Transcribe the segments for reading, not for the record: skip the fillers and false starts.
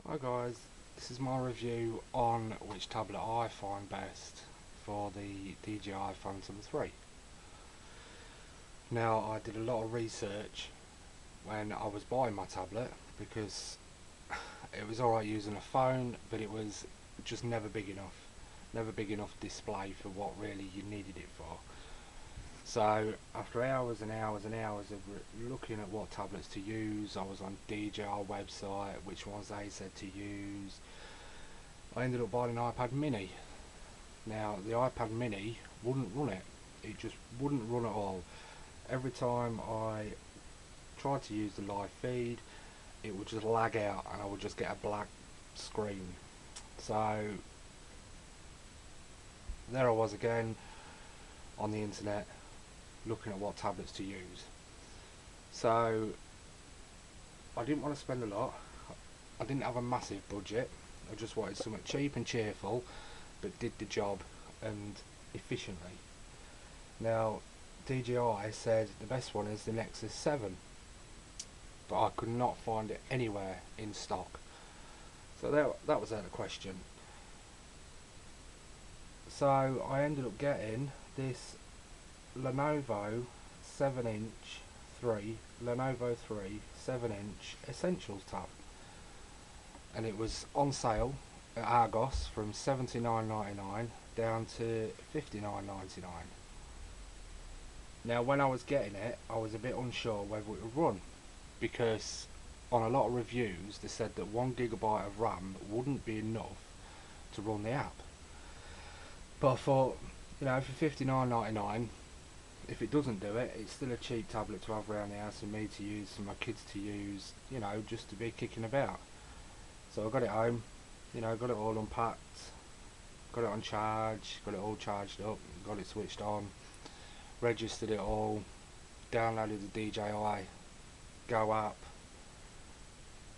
Hi guys, this is my review on which tablet I find best for the DJI Phantom 3. Now, I did a lot of research when I was buying my tablet because it was alright using a phone, but it was just never big enough display for what really you needed it for. So after hours and hours and hours of looking at what tablets to use, I was on DJI website, which ones they said to use, I ended up buying an iPad mini. Now the iPad mini wouldn't run it just wouldn't run at all. Every time I tried to use the live feed, it would just lag out and I would just get a black screen. So there I was again on the internet looking at what tablets to use. So I didn't want to spend a lot. I didn't have a massive budget. I just wanted something cheap and cheerful but did the job and efficiently. Now DJI said the best one is the Nexus 7, but I could not find it anywhere in stock. So that was out of question. So I ended up getting this lenovo 7-inch 7-inch Essentials tab, and it was on sale at Argos from $79.99 down to $59.99. Now when I was getting it, I was a bit unsure whether it would run, because on a lot of reviews they said that 1 GB of RAM wouldn't be enough to run the app. But I thought, for $59.99, if it doesn't do it, it's still a cheap tablet to have around the house for me to use, for my kids to use, just to be kicking about. So I got it home, got it all unpacked, got it on charge, got it all charged up, got it switched on, registered it all, downloaded the DJI Go app,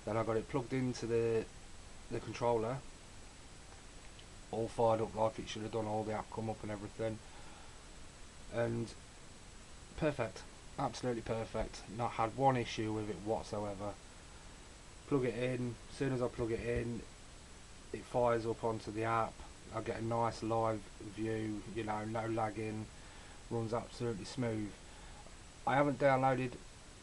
then I got it plugged into the controller, all fired up like it should have done, all the app come up and everything, and perfect, absolutely perfect. Not had one issue with it whatsoever. Plug it in, as soon as I plug it in, it fires up onto the app. I get a nice live view, no lagging, runs absolutely smooth. I haven't downloaded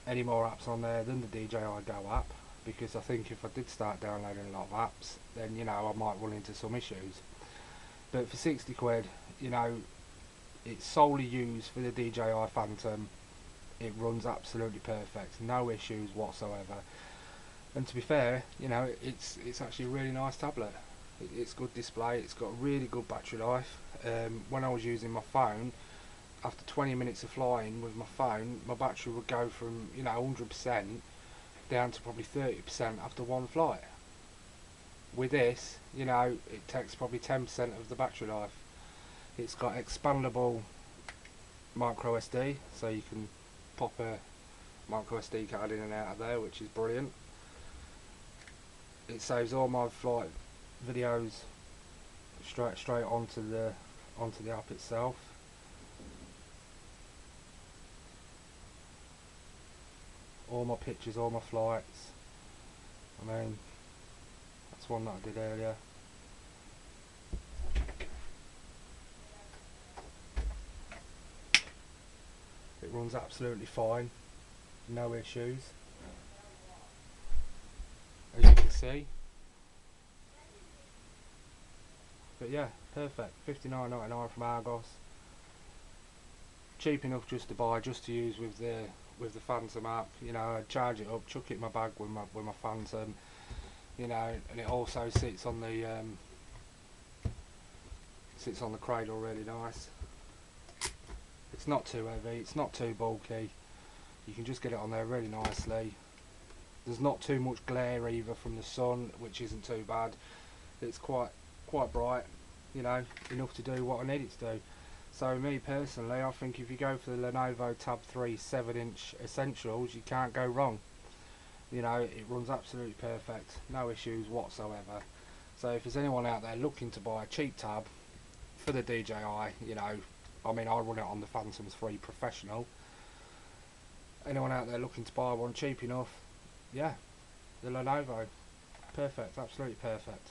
any more apps on there than the DJI Go app, because I think if I did start downloading a lot of apps, then I might run into some issues. But for 60 quid, it's solely used for the DJI Phantom. It runs absolutely perfect, no issues whatsoever. And to be fair, it's actually a really nice tablet. It's good display, it's got really good battery life. When I was using my phone, after 20 minutes of flying with my phone, my battery would go from 100% down to probably 30% after one flight. With this, it takes probably 10% of the battery life. It's got expandable micro SD, so you can pop a micro SD card in and out of there, which is brilliant. It saves all my flight videos straight onto the app itself. All my pictures, all my flights. That's one that I did earlier. It runs absolutely fine, no issues, as you can see. But yeah, perfect. $59.99 from Argos. Cheap enough just to buy, just to use with the Phantom app. I'd charge it up, chuck it in my bag with my Phantom. And it also sits on the cradle really nice. It's not too heavy, it's not too bulky. You can just get it on there really nicely. There's not too much glare either from the sun, which isn't too bad. It's quite bright, enough to do what I need it to do. So me personally, I think if you go for the Lenovo Tab 3 7-inch Essentials, you can't go wrong. It runs absolutely perfect, no issues whatsoever. So if there's anyone out there looking to buy a cheap tab for the DJI, I run it on the Phantom 3 Professional. Anyone out there looking to buy one cheap enough, yeah, the Lenovo, perfect, absolutely perfect.